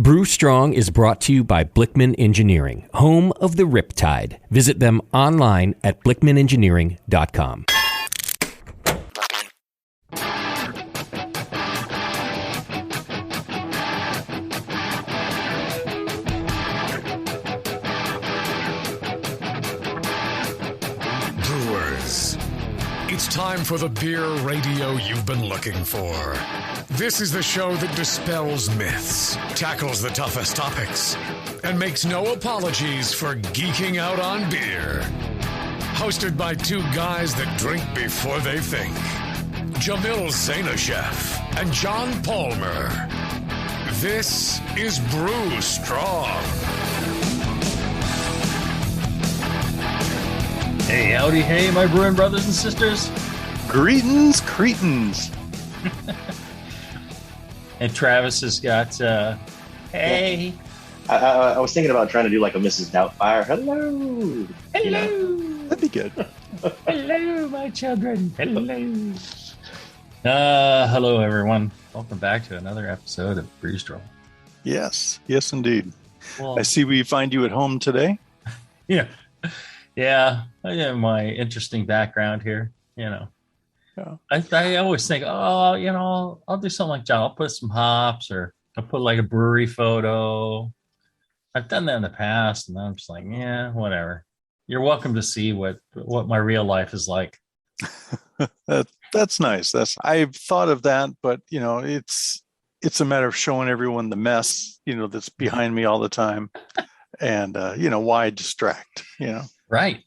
Brew Strong is brought to you by Blickman Engineering, home of the Riptide. Visit them online at blickmanengineering.com. Brewers, it's time for the beer radio you've been looking for. This is the show that dispels myths, tackles the toughest topics, and makes no apologies for geeking out on beer. Hosted by two guys that drink before they think. Jamil Zainasheff and John Palmer. This is Brew Strong. Hey, howdy, hey, my brewing brothers and sisters. Greetings, Cretans. And Travis has got, hey. I was thinking about trying to do like a Mrs. Doubtfire. Hello. Hello. You know? That'd be good. Hello, my children. Hello. Hello, everyone. Welcome back to another episode of Brew Strong. Yes, indeed. Well, I see we find you at home today. Yeah. I have my interesting background here, you know. Yeah. I always think, I'll do something like John. I'll put some hops, or I'll put like a brewery photo. I've done that in the past, and I'm just like, yeah, whatever. You're welcome to see what my real life is like. That's nice. I've thought of that, but it's a matter of showing everyone the mess, that's behind me all the time, and why distract, Right.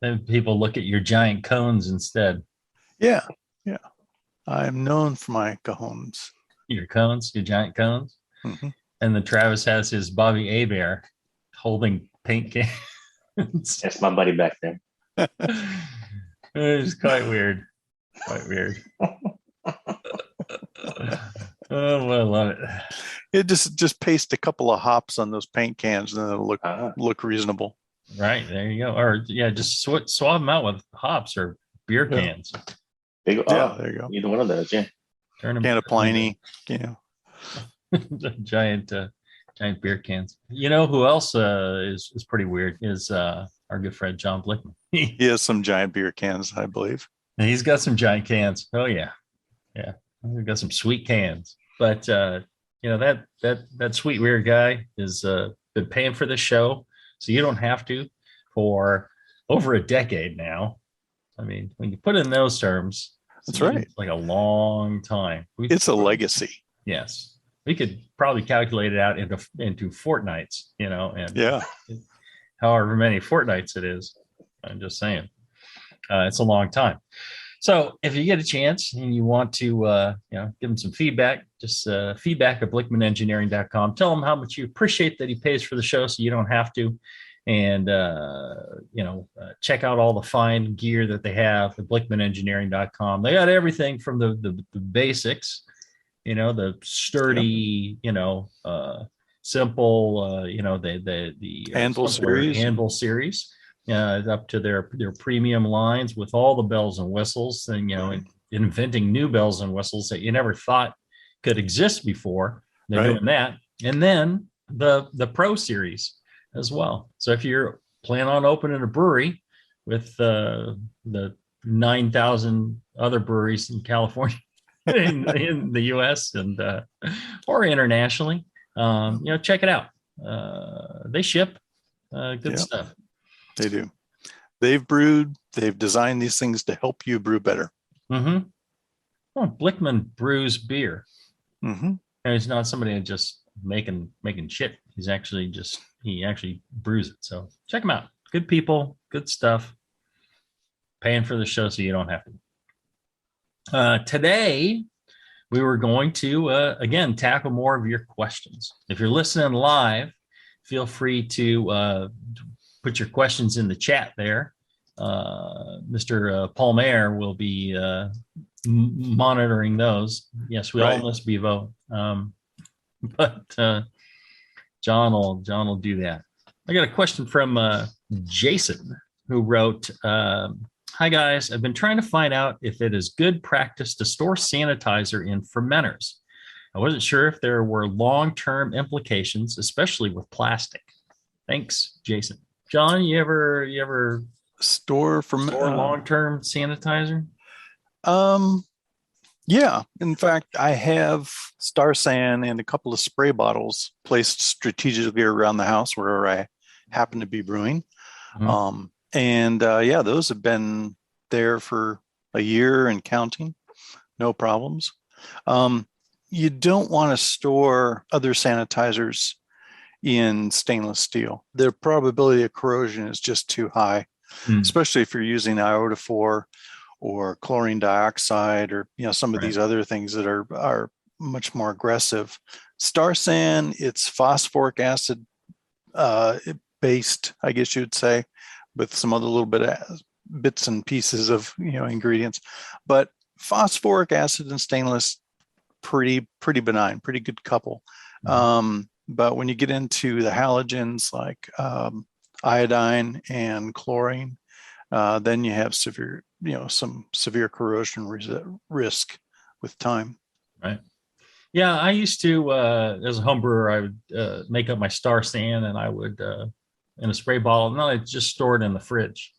Then people look at your giant cones instead. Yeah. I'm known for my cajones. Your giant cones. Mm-hmm. And then Travis has his Bobby Abear holding paint cans. That's my buddy back there. It's quite weird. Oh, I love it. It just paste a couple of hops on those paint cans, and then it'll look reasonable. Right, there you go. Or just swap them out with hops or beer cans. There you go. Either one of those, yeah. Turn them Can of Pliny, giant beer cans. You know who else is pretty weird is our good friend John Blickman. He has some giant beer cans, I believe. And he's got some giant cans. Oh yeah. We've got some sweet cans. But that sweet weird guy has been paying for the show, so you don't have to, for over a decade now. I mean, when you put it in those terms, that's right. It's like a long time. It's a legacy. Yes. We could probably calculate it out into fortnights, and however many fortnights it is. I'm just saying. It's a long time. So if you get a chance and you want to, give him some feedback, just feedback at blickmanengineering.com. Tell him how much you appreciate that he pays for the show, so you don't have to. And, check out all the fine gear that they have at blickmanengineering.com. They got everything from the basics, the sturdy, simple, the Anvil series, up to their premium lines with all the bells and whistles, and, inventing new bells and whistles that you never thought could exist before. They're doing that. And then the Pro series as well. So if you're planning on opening a brewery with the 9,000 other breweries in California, in the U.S. and or internationally, check it out. They ship good stuff. They do. They've brewed. They've designed these things to help you brew better. Mm-hmm. Well, Blickman brews beer. Mm-hmm. And he's not somebody that just making shit. He actually brews it. So check them out. Good people, good stuff. Paying for the show so you don't have to. Today, we were going to, again, tackle more of your questions. If you're listening live, feel free to put your questions in the chat there. Mr. Palmer will be monitoring those. Yes, we all must be vote. But John will do that. I got a question from Jason, who wrote, "Hi guys, I've been trying to find out if it is good practice to store sanitizer in fermenters. I wasn't sure if there were long-term implications, especially with plastic. Thanks, Jason. John, you ever store long-term sanitizer? Yeah. In fact, I have StarSan and a couple of spray bottles placed strategically around the house where I happen to be brewing. Mm-hmm. Those have been there for a year and counting. No problems. You don't want to store other sanitizers in stainless steel. The probability of corrosion is just too high, especially if you're using iodophore or chlorine dioxide or some of these other things that are much more aggressive. StarSan, it's phosphoric acid based, I guess you'd say, with some other little bits and pieces of ingredients. But phosphoric acid and stainless, pretty benign, pretty good couple. But when you get into the halogens like iodine and chlorine, then you have some severe corrosion risk with time. Right. Yeah, I used to, as a home brewer, I would make up my StarSan, and I would in a spray bottle, and then I just store it in the fridge.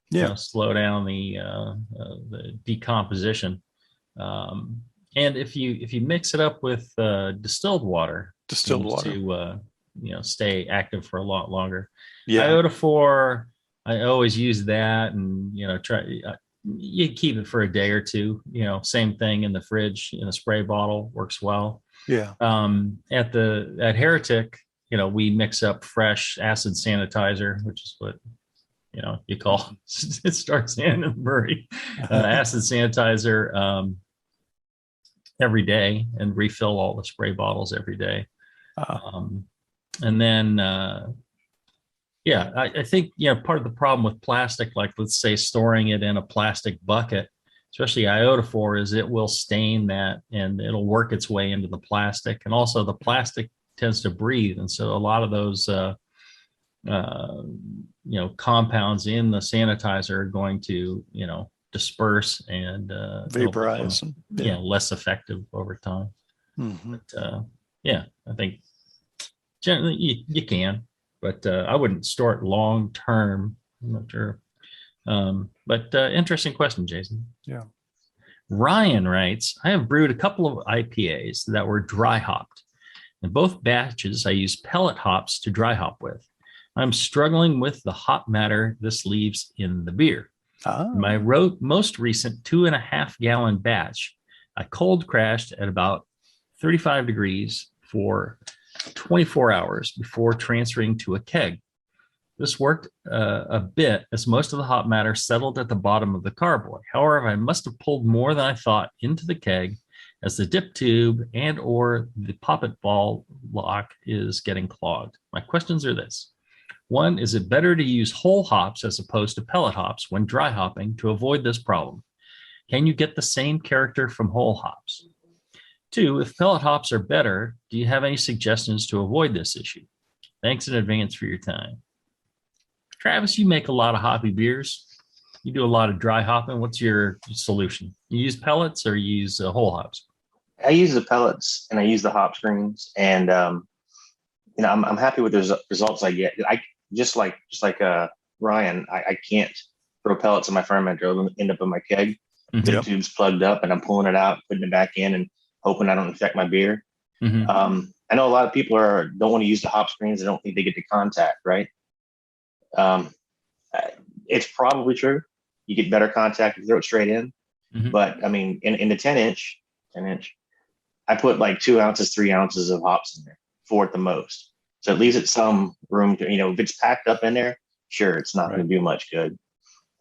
Yeah, slow down the decomposition. And if you mix it up with distilled water to stay active for a lot longer. Yeah, iodophore, I always use that, and you keep it for a day or two. Same thing in the fridge in a spray bottle works well. Yeah. At Heretic, we mix up fresh acid sanitizer, which is what you call StarSan and Murray acid sanitizer every day, and refill all the spray bottles every day. And then I think part of the problem with plastic, like let's say storing it in a plastic bucket, especially iodophore, is it will stain that and it'll work its way into the plastic, and also the plastic tends to breathe, and so a lot of those compounds in the sanitizer are going to disperse and vaporize, less effective over time. Mm-hmm. But I think generally you can, but I wouldn't store it long term. I'm not sure. But interesting question, Jason. Yeah. Ryan writes, I have brewed a couple of IPAs that were dry hopped. In both batches, I use pellet hops to dry hop with. I'm struggling with the hop matter this leaves in the beer. In my most recent 2.5 gallon batch, I cold crashed at about 35 degrees for 24 hours before transferring to a keg. This worked a bit as most of the hop matter settled at the bottom of the carboy. However, I must have pulled more than I thought into the keg as the dip tube and or the poppet ball lock is getting clogged. My questions are this. One, is it better to use whole hops as opposed to pellet hops when dry hopping to avoid this problem? Can you get the same character from whole hops? Two, if pellet hops are better, do you have any suggestions to avoid this issue? Thanks in advance for your time. Travis, you make a lot of hoppy beers. You do a lot of dry hopping. What's your solution? You use pellets or you use whole hops? I use the pellets and I use the hop screens, and I'm happy with the results I get. I just like Ryan, I can't throw pellets in my fermenter; it'll end up in my keg. Mm-hmm. The tube's plugged up, and I'm pulling it out, putting it back in, and hoping I don't infect my beer. Mm-hmm. I know a lot of people don't want to use the hop screens. They don't think they get the contact right. It's probably true. You get better contact if you throw it straight in. Mm-hmm. But I mean, in the 10 inch, I put like 2 ounces, 3 ounces of hops in there, 4 at the most. So it leaves it some room to, if it's packed up in there, sure, it's not going to do much good.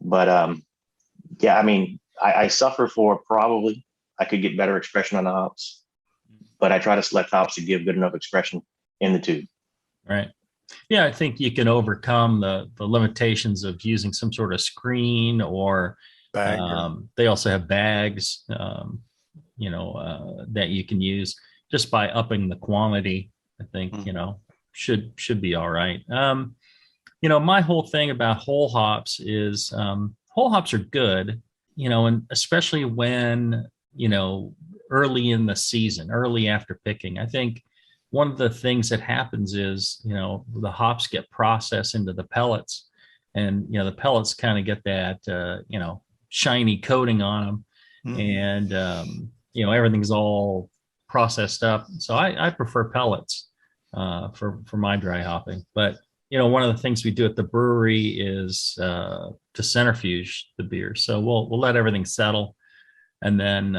But I suffer for probably I could get better expression on the hops, but I try to select hops to give good enough expression in the tube. Right. Yeah, I think you can overcome the limitations of using some sort of screen or they also have bags, that you can use just by upping the quantity. I think, should be all right. My whole thing about whole hops is whole hops are good, and especially when, early in the season, early after picking. I think one of the things that happens is, the hops get processed into the pellets, and, the pellets kind of get that, shiny coating on them. And, everything's all processed up. So I prefer pellets for my dry hopping. But, one of the things we do at the brewery is to centrifuge the beer. So we'll let everything settle. And then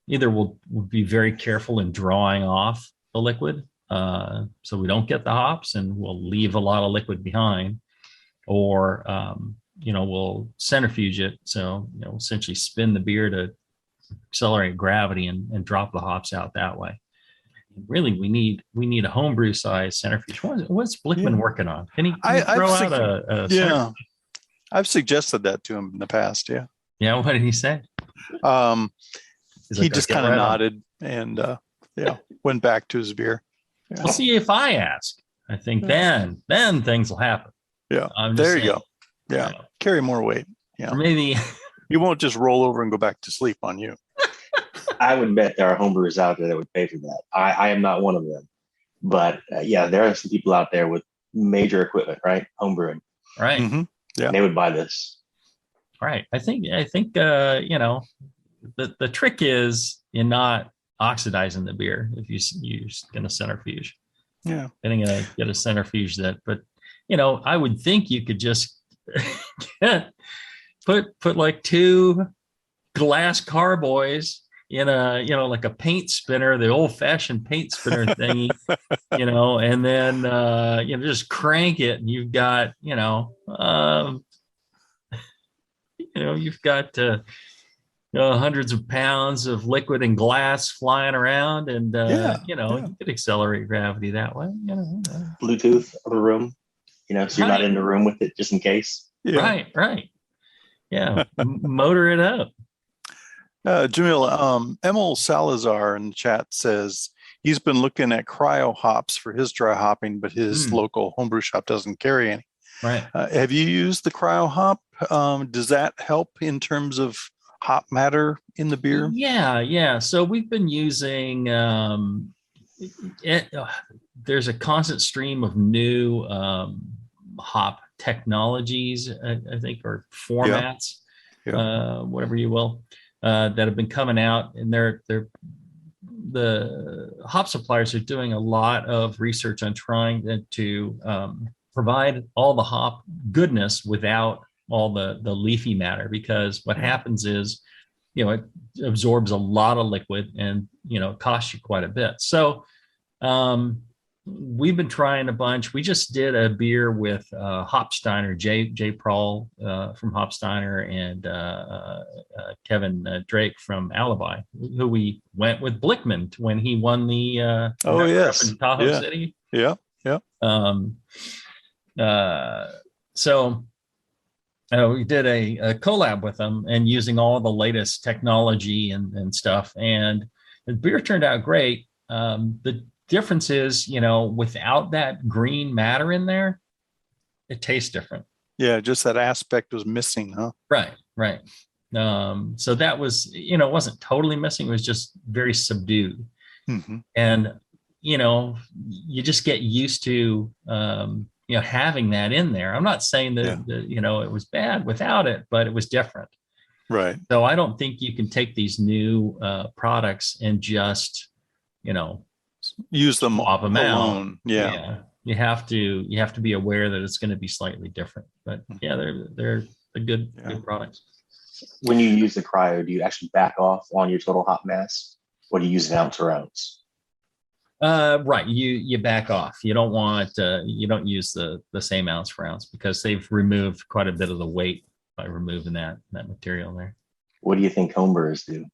either we'll be very careful in drawing off the liquid so we don't get the hops, and we'll leave a lot of liquid behind, or we'll centrifuge it, so essentially spin the beer to accelerate gravity and drop the hops out that way. Really, we need a homebrew size centrifuge. What's Blickman working on? Can he throw out a centrifuge? I've suggested that to him in the past. Yeah, what did he say? He just kind of nodded and went back to his beer. Yeah. We'll see if I ask. I think then things will happen. Yeah, there you go. Yeah, carry more weight. Yeah, or maybe you won't just roll over and go back to sleep on you. I would bet there are homebrewers out there that would pay for that. I am not one of them, but there are some people out there with major equipment, right? Homebrewing, right? Mm-hmm. Yeah, and they would buy this. Right. I think the trick is in not oxidizing the beer if you're going to centrifuge. Yeah. Getting get a centrifuge that, but I would think you could just put like 2 glass carboys in a like a paint spinner, the old fashioned paint spinner thingy, and then just crank it, and you've got you've got hundreds of pounds of liquid and glass flying around, and you could accelerate gravity that way. Bluetooth of the room, so you're not in the room with it just in case. Yeah. Right. Yeah, motor it up. Jamil, Emil Salazar in the chat says he's been looking at cryo hops for his dry hopping, but his local homebrew shop doesn't carry any. Right. Have you used the cryo hop? Does that help in terms of hop matter in the beer? Yeah. So we've been using there's a constant stream of new hop technologies, I think, or formats, whatever you will, that have been coming out, and the hop suppliers are doing a lot of research on trying to provide all the hop goodness without all the leafy matter, because what happens is, it absorbs a lot of liquid and, it costs you quite a bit. So we've been trying a bunch. We just did a beer with Hopsteiner, Jay Prawl from Hopsteiner, and Kevin Drake from Alibi, who we went with Blickman when he won the in Tahoe City. Yeah. So we did a collab with them, and using all the latest technology and stuff, and the beer turned out great. The difference is, without that green matter in there, it tastes different. Yeah, just that aspect was missing, huh? Right. So that was, it wasn't totally missing. It was just very subdued. Mm-hmm. And, you just get used to, having that in there. I'm not saying that, it was bad without it, but it was different. Right. So I don't think you can take these new products and just, use them alone. Out. Yeah. You have to be aware that it's going to be slightly different. But they're good products. When you use the cryo, do you actually back off on your total hop mass, or do you use an ounce or ounce? Right. You back off. You don't want you don't use the same ounce for ounce, because they've removed quite a bit of the weight by removing that material there. What do you think homebrewers do?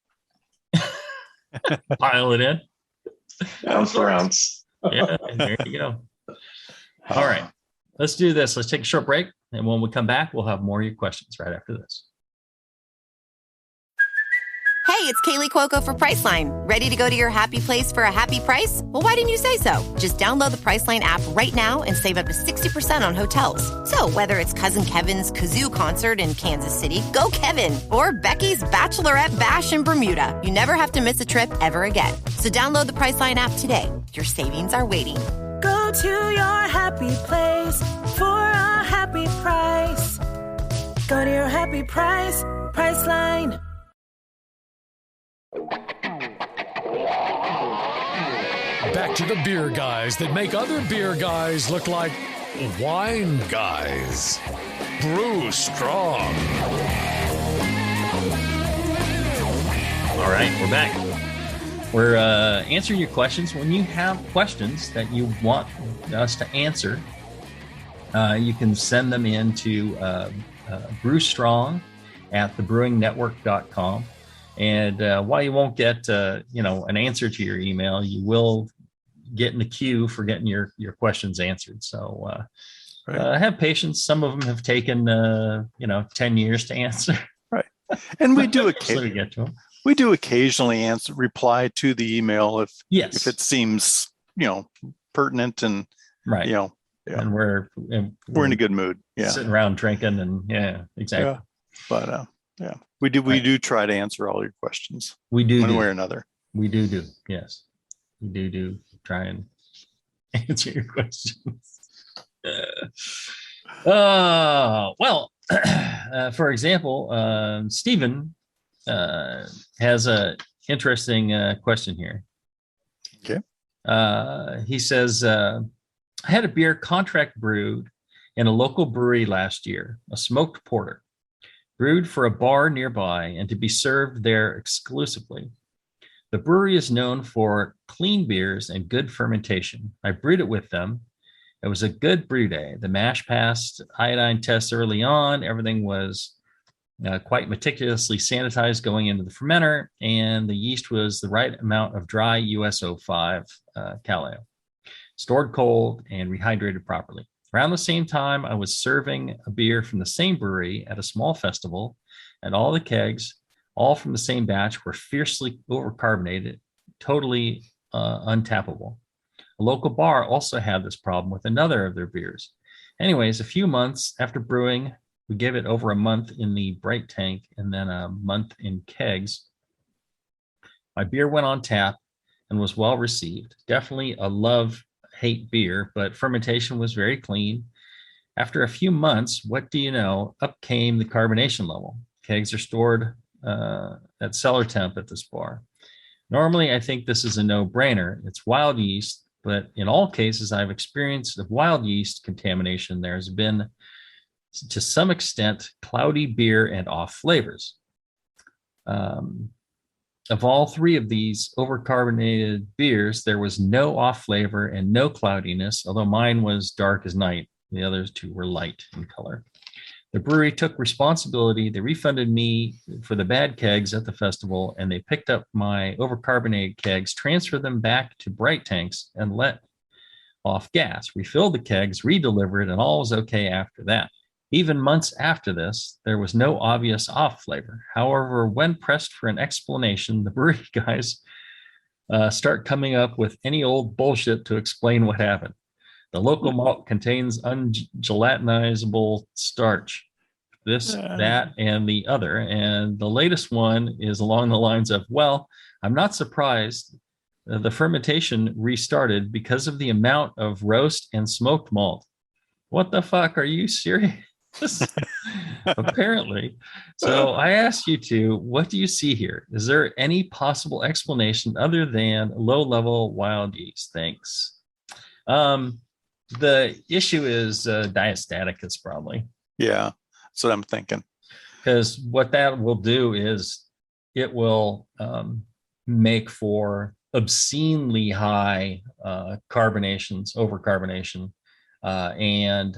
Pile it in. Ounce for ounce. Yeah, there you go. All right. Let's do this. Let's take a short break, and when we come back, we'll have more of your questions right after this. Hey, it's Kaylee Cuoco for Priceline. Ready to go to your happy place for a happy price? Well, why didn't you say so? Just download the Priceline app right now and save up to 60% on hotels. So whether it's Cousin Kevin's Kazoo Concert in Kansas City, go Kevin, or Becky's Bachelorette Bash in Bermuda, you never have to miss a trip ever again. So download the Priceline app today. Your savings are waiting. Go to your happy place for a happy price. Go to your happy price, Priceline. Back to the beer guys that make other beer guys look like wine guys. Brew strong. All right, we're back. We're answering your questions. When you have questions that you want us to answer, you can send them in to brewstrong@thebrewingnetwork.com. And while you won't get an answer to your email, you will get in the queue for getting your questions answered. So have patience. Some of them have taken 10 years to answer. Right. And we do occasionally reply to the email if it seems pertinent and right. And we're in a good mood. Yeah. Sitting around drinking and exactly. Yeah. But we do try to answer all your questions. We do one way or another. We do. Yes. We do try and answer your questions. Well, for example, Stephen has a interesting question here. Okay. He says, I had a beer contract brewed in a local brewery last year, a smoked porter, brewed for a bar nearby and to be served there exclusively. The brewery is known for clean beers and good fermentation. I brewed it with them. It was a good brew day. The mash passed iodine tests early on. Everything was quite meticulously sanitized going into the fermenter, and the yeast was the right amount of dry US-05 calao, stored cold and rehydrated properly. Around the same time, I was serving a beer from the same brewery at a small festival, and all the kegs, all from the same batch, were fiercely overcarbonated, totally untappable. A local bar also had this problem with another of their beers. Anyways, a few months after brewing, we gave it over a month in the bright tank and then a month in kegs. My beer went on tap and was well received. Definitely a love-hate beer, but fermentation was very clean. After a few months, what do you know? Up came the carbonation level. Kegs are stored at cellar temp at this bar. Normally, I think this is a no-brainer. It's wild yeast, but in all cases I've experienced of wild yeast contamination, there's been, to some extent, cloudy beer and off flavors. Of all three of these overcarbonated beers, there was no off flavor and no cloudiness, although mine was dark as night. The others two were light in color. The brewery took responsibility. They refunded me for the bad kegs at the festival, and they picked up my overcarbonated kegs, transferred them back to bright tanks, and let off gas, refilled the kegs, re-delivered, and all was okay after that. Even months after this, there was no obvious off flavor. However, when pressed for an explanation, the brewery guys start coming up with any old bullshit to explain what happened. The local malt contains ungelatinizable starch, this, that, and the other. And the latest one is along the lines of, well, I'm not surprised the fermentation restarted because of the amount of roast and smoked malt. What the fuck? Are you serious? Apparently. So I ask you two, what do you see here? Is there any possible explanation other than low-level wild yeast? Thanks. The issue is diastaticus, probably. Yeah, that's what I'm thinking. Because what that will do is it will make for obscenely high overcarbonation, and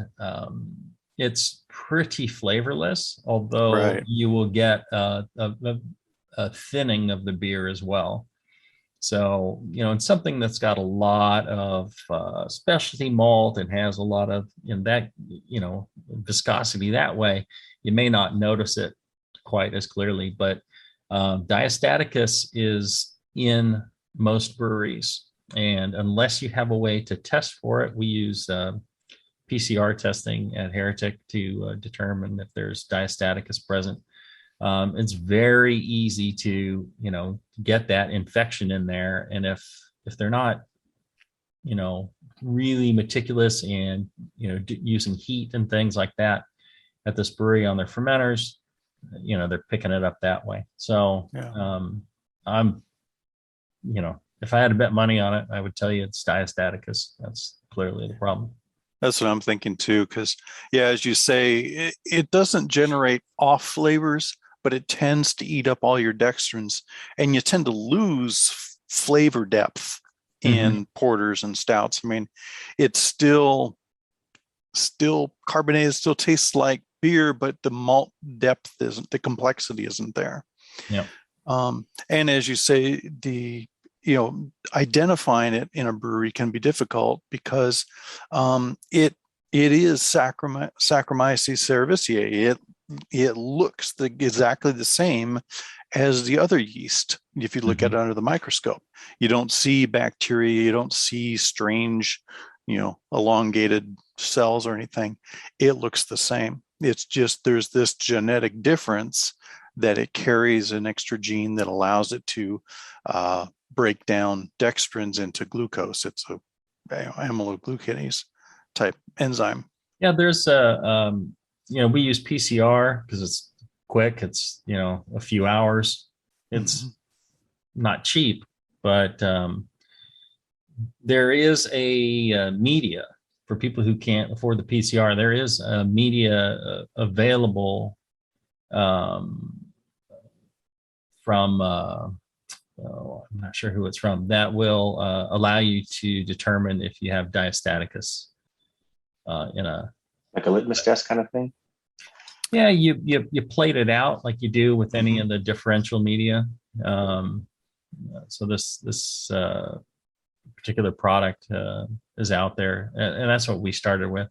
it's pretty flavorless, although you will get a thinning of the beer as well. So, it's something that's got a lot of specialty malt and has a lot of viscosity that way. You may not notice it quite as clearly, but Diastaticus is in most breweries, and unless you have a way to test for it, we use PCR testing at Heretic to determine if there's Diastaticus present. It's very easy to, get that infection in there. And if they're not, really meticulous and, using heat and things like that at this brewery on their fermenters, they're picking it up that way. So I'm, if I had to bet money on it, I would tell you it's Diastaticus. That's clearly the problem. That's what I'm thinking too, because as you say, it doesn't generate off flavors, but it tends to eat up all your dextrins, and you tend to lose flavor depth in porters and stouts. I mean, it's still carbonated, still tastes like beer, but the malt depth isn't, the complexity isn't there. Yeah. And as you say, identifying it in a brewery can be difficult because it is Saccharomyces cerevisiae. It looks exactly the same as the other yeast. If you look at it under the microscope, you don't see bacteria, you don't see strange, elongated cells or anything. It looks the same. It's just there's this genetic difference that it carries an extra gene that allows it to break down dextrins into glucose. It's a amyloglucanase type enzyme. Yeah, there's we use PCR because it's quick. It's, a few hours. It's not cheap, but there is a media for people who can't afford the PCR. There is a media available from I'm not sure who it's from, that will allow you to determine if you have Diastaticus in a like a litmus test kind of thing. Yeah, you plate it out like you do with any of the differential media. So this particular product is out there, and that's what we started with.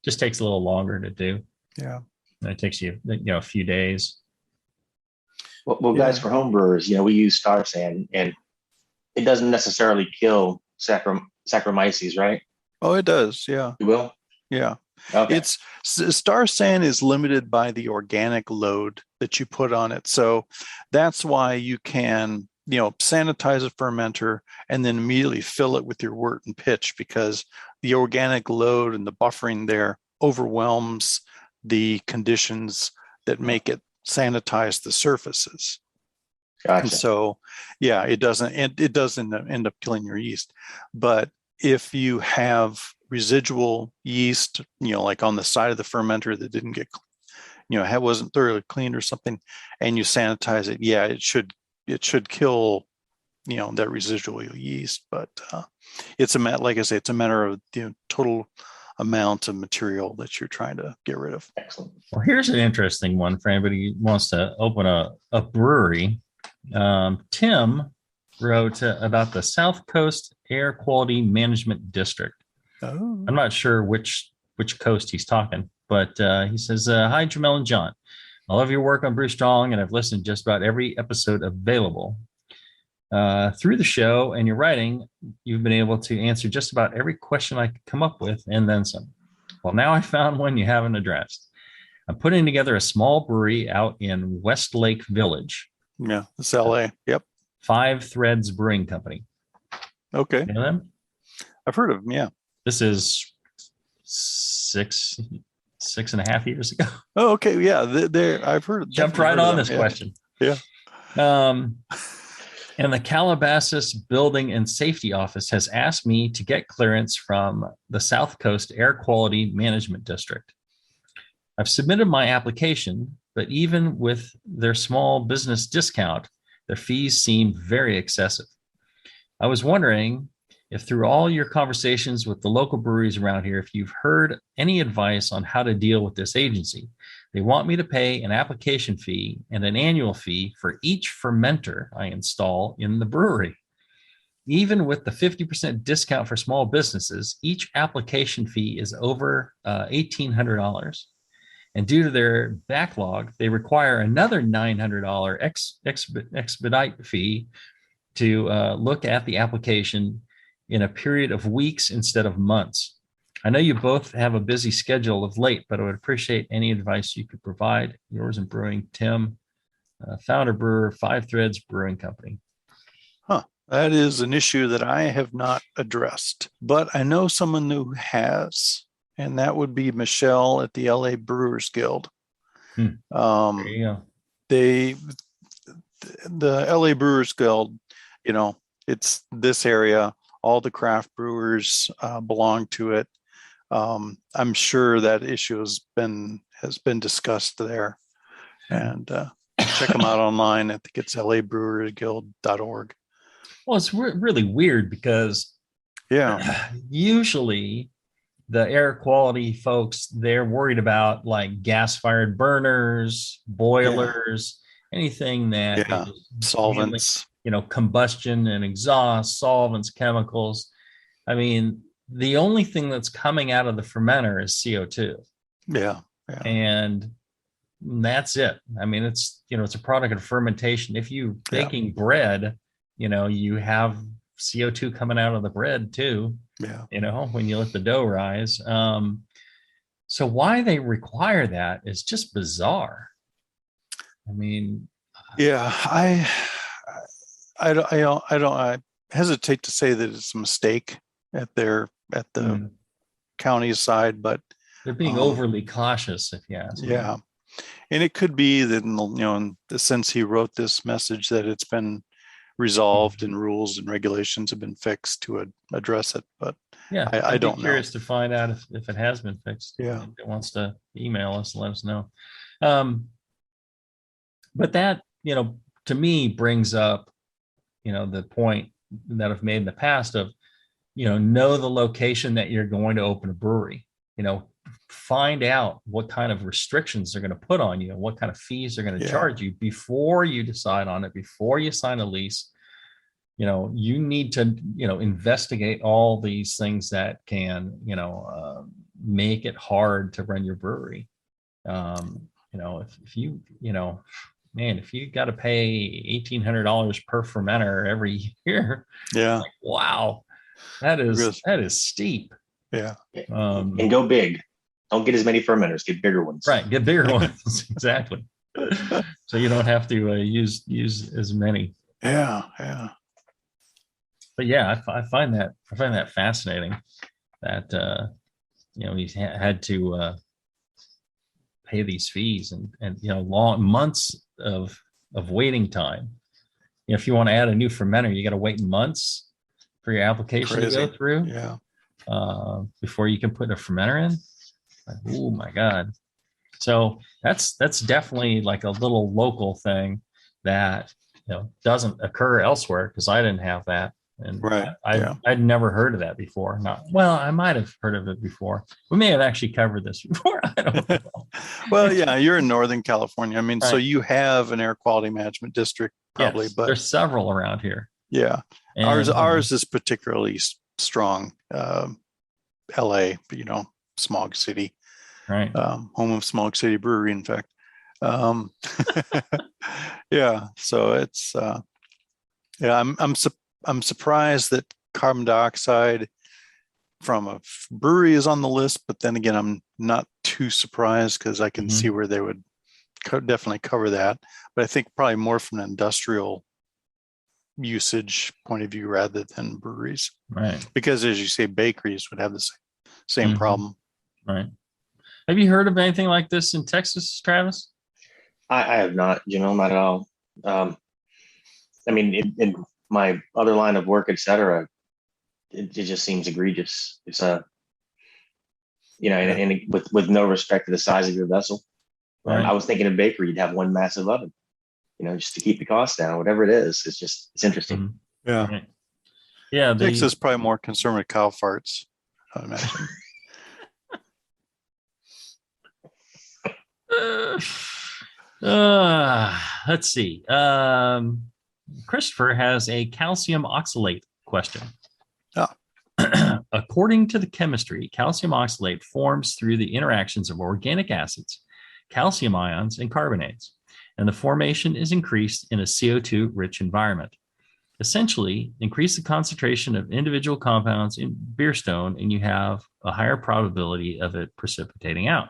Just takes a little longer to do. Yeah, and it takes you a few days. Well, guys, for home brewers, we use StarSan, and it doesn't necessarily kill Saccharomyces, right? Oh, it does. Yeah, it will. Yeah. Okay. It's StarSan is limited by the organic load that you put on it. So that's why you can, sanitize a fermenter and then immediately fill it with your wort and pitch, because the organic load and the buffering there overwhelms the conditions that make it sanitize the surfaces. Gotcha. And so, it doesn't end up killing your yeast. But if you have residual yeast, like on the side of the fermenter that didn't get, wasn't thoroughly cleaned or something, and you sanitize it, it should kill, that residual yeast. But it's like I say, it's a matter of the total amount of material that you're trying to get rid of. Excellent. Well, here's an interesting one for anybody who wants to open a brewery. Tim wrote about the South Coast Air Quality Management District. Oh. I'm not sure which coast he's talking, but he says, "Hi, Jamil and John. I love your work on Brew Strong, and I've listened to just about every episode available. Through the show and your writing, you've been able to answer just about every question I could come up with, and then some. Well, now I found one you haven't addressed. I'm putting together a small brewery out in Westlake Village. Yeah, it's LA. Yep. 5 Threads Brewing Company. Okay. You know them? I've heard of them, yeah. This is 6.5 years ago. Oh, okay. Yeah, I've heard. Jumped right on this question. Yeah. And the Calabasas Building and Safety Office has asked me to get clearance from the South Coast Air Quality Management District. I've submitted my application, but even with their small business discount, their fees seem very excessive. I was wondering if through all your conversations with the local breweries around here, if you've heard any advice on how to deal with this agency. They want me to pay an application fee and an annual fee for each fermenter I install in the brewery. Even with the 50% discount for small businesses, each application fee is over $1,800. And due to their backlog, they require another $900 expedite fee to look at the application in a period of weeks instead of months. I know you both have a busy schedule of late, but I would appreciate any advice you could provide. Yours in Brewing, Tim, founder brewer, 5 Threads Brewing Company. That is an issue that I have not addressed, but I know someone who has, and that would be Michelle at the LA Brewers Guild. There you go. The LA Brewers Guild, it's this area. All the craft brewers belong to it. I'm sure that issue has been discussed there, and check them out online. I think it's labrewersguild.org. Well, it's really weird because usually the air quality folks, they're worried about like gas-fired burners, boilers, anything that is solvents, combustion and exhaust, solvents, chemicals. I mean, the only thing that's coming out of the fermenter is CO2. Yeah. And that's it. I mean, it's a product of fermentation. If you're baking bread, you have CO2 coming out of the bread too. Yeah. When you let the dough rise. So why they require that is just bizarre. I mean, I hesitate to say that it's a mistake at the county side, but they're being overly cautious, if you ask me. Yeah. And it could be that, in the sense he wrote this message, that it's been resolved and rules and regulations have been fixed to address it. But I don't know. Curious to find out if it has been fixed. Yeah. If it wants to email us, let us know. But that, to me brings up, the point that I've made in the past of, know the location that you're going to open a brewery, find out what kind of restrictions they're going to put on you and what kind of fees they're going to charge you before you decide on it, before you sign a lease. You need to, investigate all these things that can, make it hard to run your brewery. If you, if you got to pay $1,800 per fermenter every year, wow, that is steep. Yeah. And go big. Don't get as many fermenters, get bigger ones. Right. Get bigger ones. Exactly. So you don't have to use as many. Yeah. But I find that fascinating that, he's had to pay these fees and long months of waiting time. If you want to add a new fermenter, you got to wait months for your application to go through. Yeah. Before you can put a fermenter in. Like, oh my God. So that's definitely like a little local thing that doesn't occur elsewhere, because I didn't have that. And I'd never heard of that before. I might have heard of it before. We may have actually covered this before. I don't know. Well, you're in Northern California. I mean, so you have an air quality management district probably, but there's several around here. Yeah. And ours is particularly strong. LA, but Smog City, right? Home of Smog City Brewery, in fact. So it's I'm surprised that carbon dioxide from a brewery is on the list, but then again, I'm not too surprised because I can see where they would definitely cover that. But I think probably more from an industrial usage point of view rather than breweries, right? Because as you say, bakeries would have the same problem, right? Have you heard of anything like this in Texas, Travis? I have not, not at all. I mean, in my other line of work, etc., it just seems egregious. It's and with no respect to the size of your vessel. Right. I was thinking of bakery, you'd have one massive oven, just to keep the cost down, whatever it is. It's interesting. Yeah. Right. Yeah. Texas is probably more concerned with cow farts, I imagine. Let's see. Christopher has a calcium oxalate question. According to the chemistry, calcium oxalate forms through the interactions of organic acids calcium ions and carbonates, and the formation is increased in a CO2-rich environment. Essentially, increase the concentration of individual compounds in beer stone, and you have a higher probability of it precipitating out.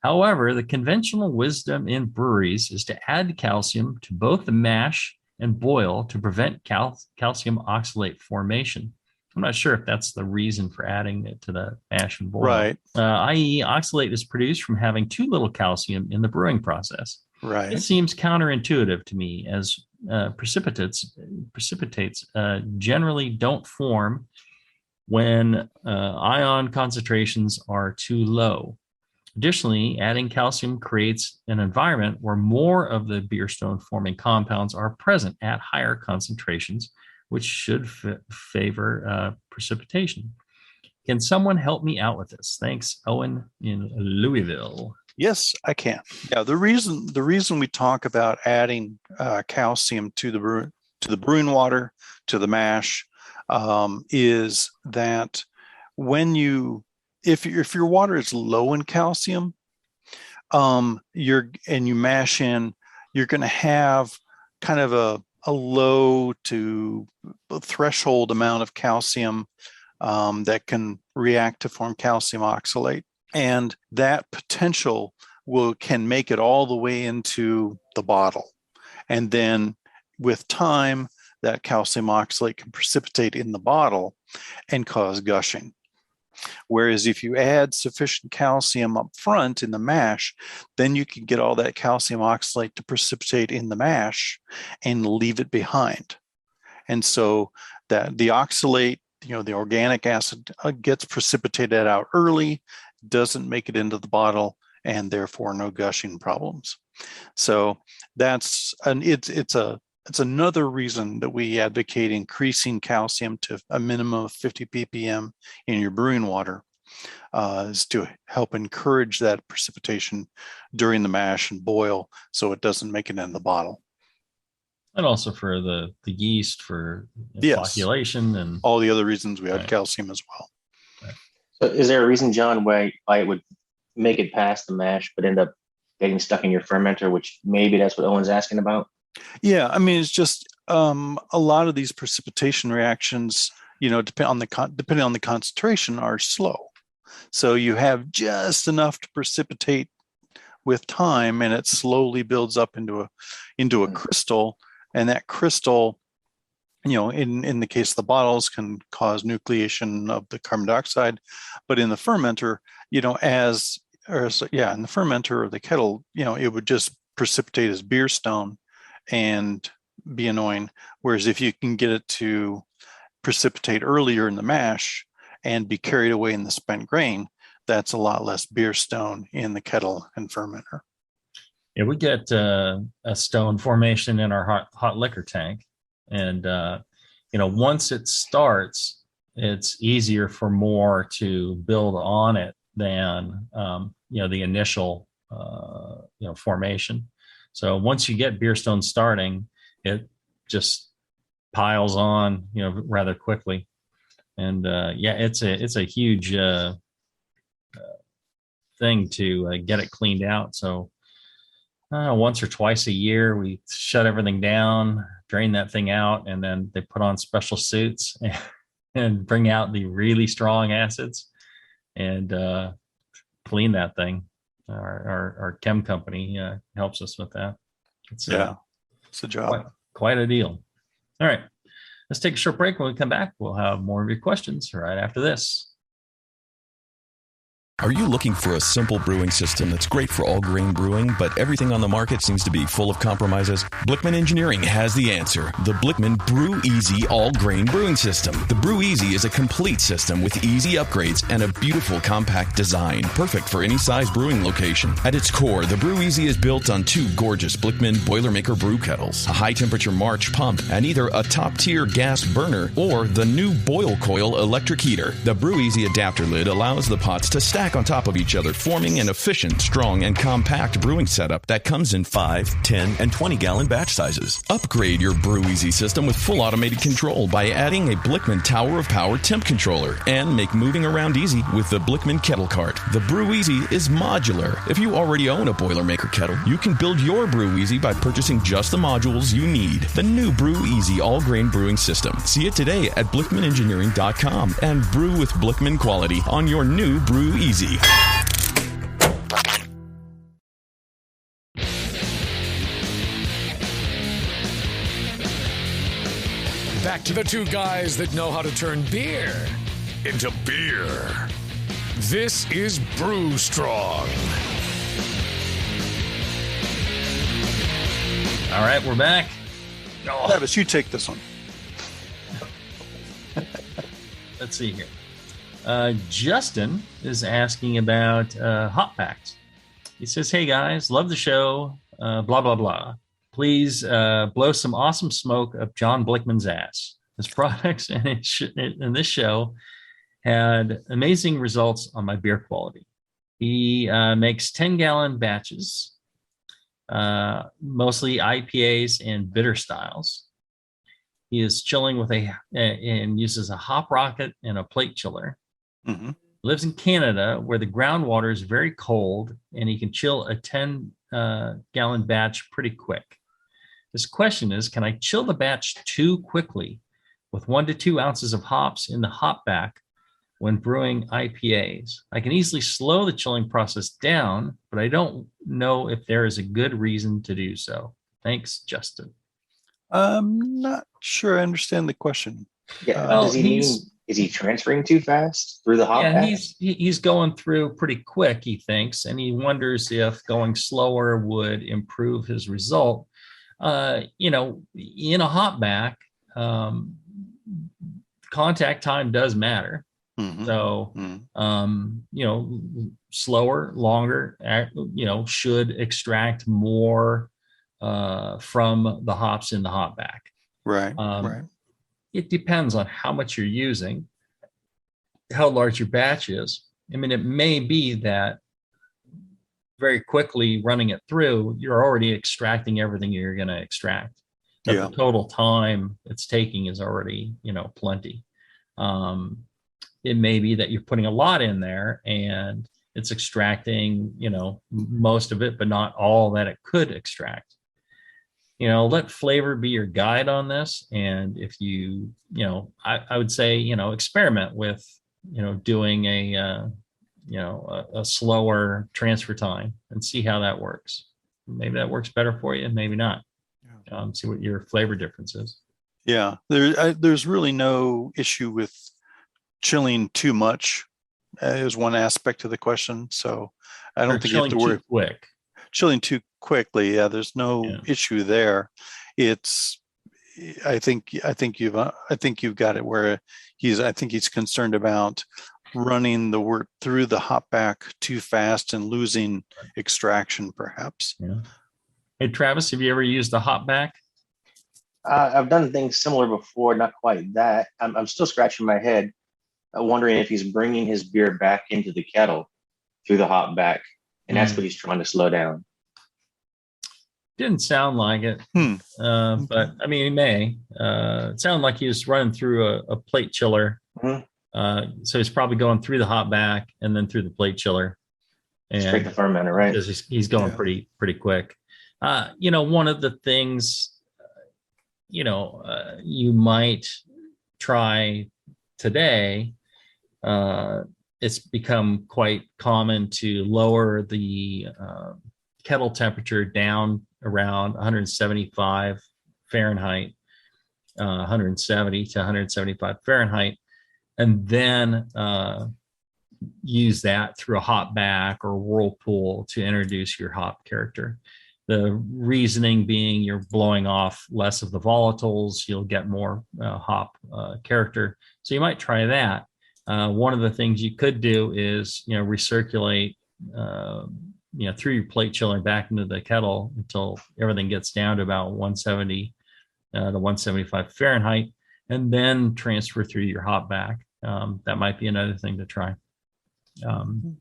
However, the conventional wisdom in breweries is to add calcium to both the mash and boil to prevent calcium oxalate formation. I'm not sure if that's the reason for adding it to the mash and boil. Right. I.e., oxalate is produced from having too little calcium in the brewing process. Right. It seems counterintuitive to me, as precipitates generally don't form when ion concentrations are too low. Additionally, adding calcium creates an environment where more of the beer stone forming compounds are present at higher concentrations, which should favor precipitation. Can someone help me out with this? Thanks, Owen in Louisville. Yes, I can. Yeah, the reason we talk about adding calcium to the brewing water, to the mash, is that if your water is low in calcium, and you mash in, you're going to have kind of a low to threshold amount of calcium that can react to form calcium oxalate. And that potential can make it all the way into the bottle. And then with time, that calcium oxalate can precipitate in the bottle and cause gushing. Whereas if you add sufficient calcium up front in the mash, then you can get all that calcium oxalate to precipitate in the mash and leave it behind. And so that the oxalate, the organic acid gets precipitated out early, doesn't make it into the bottle, and therefore no gushing problems. So it's another reason that we advocate increasing calcium to a minimum of 50 ppm in your brewing water, is to help encourage that precipitation during the mash and boil, so it doesn't make it in the bottle. And also for the yeast, for flocculation and all the other reasons we add calcium as well. So is there a reason, John, why it would make it past the mash but end up getting stuck in your fermenter, which maybe that's what Owen's asking about? Yeah, I mean, it's just a lot of these precipitation reactions, depending on the concentration, are slow. So you have just enough to precipitate with time, and it slowly builds up into a crystal, and that crystal, in the case of the bottles, can cause nucleation of the carbon dioxide, but in the fermenter, in the fermenter or the kettle, it would just precipitate as beer stone and be annoying. Whereas if you can get it to precipitate earlier in the mash and be carried away in the spent grain, that's a lot less beer stone in the kettle and fermenter. Yeah, we get a stone formation in our hot liquor tank. And, once it starts, it's easier for more to build on it than, the initial, formation. So once you get beer stone starting, it just piles on, rather quickly. And it's a huge thing to get it cleaned out. So once or twice a year, we shut everything down, drain that thing out, and then they put on special suits and bring out the really strong acids and clean that thing. Our chem company helps us with that. It's a job. Quite a deal. All right, let's take a short break. When we come back, we'll have more of your questions right after this. Are you looking for a simple brewing system that's great for all grain brewing, but everything on the market seems to be full of compromises? Blickman Engineering has the answer. The Blickman Brew Easy All Grain Brewing System. The Brew Easy is a complete system with easy upgrades and a beautiful compact design, perfect for any size brewing location. At its core, the Brew Easy is built on two gorgeous Blickman Boilermaker brew kettles, a high-temperature March pump, and either a top-tier gas burner or the new Boil Coil electric heater. The Brew Easy adapter lid allows the pots to stack on top of each other, forming an efficient, strong, and compact brewing setup that comes in 5, 10, and 20-gallon batch sizes. Upgrade your Brew Easy system with full automated control by adding a Blickman Tower of Power temp controller, and make moving around easy with the Blickman Kettle Cart. The Brew Easy is modular. If you already own a Boilermaker kettle, you can build your Brew Easy by purchasing just the modules you need. The new Brew Easy all-grain brewing system. See it today at BlickmanEngineering.com and brew with Blickman quality on your new Brew Easy. Back to the two guys that know how to turn beer into beer. This is Brew Strong. All right, we're back. Travis, you take this one. Let's see here. Justin is asking about hop packs. He says, "Hey guys, love the show. Blah blah blah. Please blow some awesome smoke up John Blickman's ass. His products in this show had amazing results on my beer quality. He makes 10-gallon batches, mostly IPAs and bitter styles. He is chilling with and uses a hop rocket and a plate chiller. Mm-hmm. Lives in Canada where the groundwater is very cold and he can chill a 10-gallon batch pretty quick. His question is, can I chill the batch too quickly with 1 to 2 ounces of hops in the hop back when brewing IPAs? I can easily slow the chilling process down, but I don't know if there is a good reason to do so. Thanks, Justin." I'm not sure I understand the question. Yeah, is he transferring too fast through the hop back? He's going through pretty quick, he thinks, and he wonders if going slower would improve his result. In a hop back, contact time does matter. Mm-hmm. So, slower, longer, should extract more from the hops in the hop back. Right. Right. It depends on how much you're using, how large your batch is. I mean, it may be that very quickly running it through, you're already extracting everything you're going to extract. The total time it's taking is already, plenty. It may be that you're putting a lot in there and it's extracting, most of it, but not all that it could extract. Let flavor be your guide on this. And if you, I would say, experiment with, doing a slower transfer time and see how that works. Maybe that works better for you, maybe not. See what your flavor difference is. Yeah, there's really no issue with chilling too much is one aspect of the question. So I don't think you have to worry. Quick. Chilling too quickly. Yeah, there's no issue there. I think you've got it where he's concerned about running the work through the hop back too fast and losing extraction, perhaps. Yeah. Hey, Travis, have you ever used the hop back? I've done things similar before, not quite that. I'm still scratching my head, wondering if he's bringing his beer back into the kettle through the hop back, and that's what he's trying to slow down. Didn't sound like it, but I mean, he may. It sounded like he was running through a plate chiller. Mm-hmm. So he's probably going through the hop back and then through the plate chiller. And straight to fermenter, right? Because he's going pretty quick. One of the things, you might try today, it's become quite common to lower the kettle temperature down around 175 Fahrenheit, 170 to 175 Fahrenheit, and then use that through a hop back or whirlpool to introduce your hop character. The reasoning being you're blowing off less of the volatiles, you'll get more hop character. So you might try that. One of the things you could do is, recirculate, through your plate chiller back into the kettle until everything gets down to about 170 to 175 Fahrenheit, and then transfer through your hop back. That might be another thing to try. Who